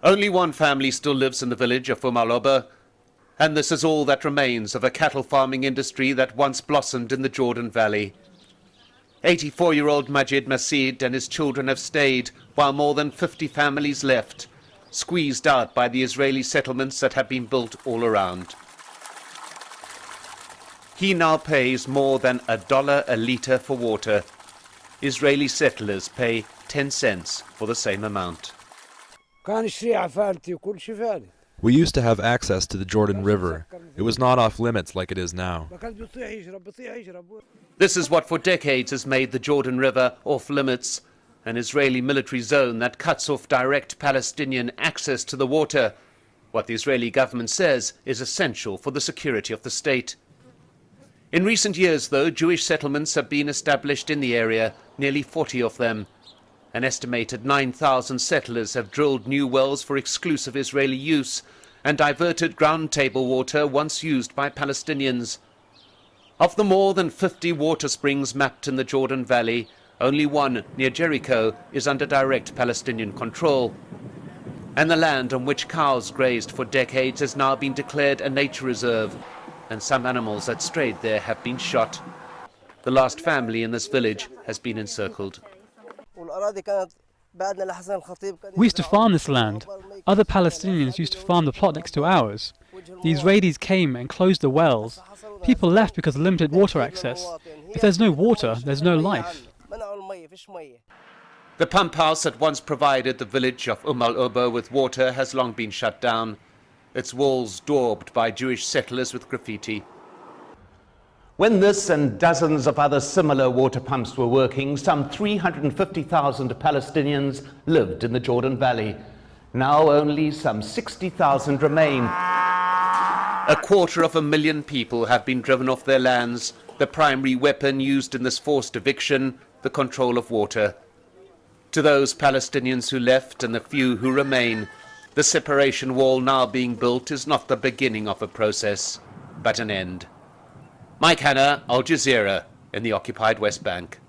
Only one family still lives in the village of Al-Oba, and this is all that remains of a cattle farming industry that once blossomed in the Jordan Valley. 84-year-old Majid Masid and his children have stayed, while more than 50 families left, squeezed out by the Israeli settlements that have been built all around. He now pays more than $1 a litre for water. Israeli settlers pay 10 cents for the same amount. We used to have access to the Jordan River. It was not off limits like it is now. This is what for decades has made the Jordan River off limits, an Israeli military zone that cuts off direct Palestinian access to the water, what the Israeli government says is essential for the security of the state. In recent years, though, Jewish settlements have been established in the area, nearly 40 of them. An estimated 9,000 settlers have drilled new wells for exclusive Israeli use and diverted ground table water once used by Palestinians. Of the more than 50 water springs mapped in the Jordan Valley, only one near Jericho is under direct Palestinian control. And the land on which cows grazed for decades has now been declared a nature reserve, and some animals that strayed there have been shot. The last family in this village has been encircled. We used to farm this land. Other Palestinians used to farm the plot next to ours. The Israelis came and closed the wells. People left because of limited water access. If there's no water, there's no life. The pump house that once provided the village of Al-Oba with water has long been shut down, its walls daubed by Jewish settlers with graffiti. When this and dozens of other similar water pumps were working, some 350,000 Palestinians lived in the Jordan Valley. Now only some 60,000 remain. 250,000 people have been driven off their lands, the primary weapon used in this forced eviction, the control of water. To those Palestinians who left and the few who remain, the separation wall now being built is not the beginning of a process, but an end. Mike Hanna, Al Jazeera, in the occupied West Bank.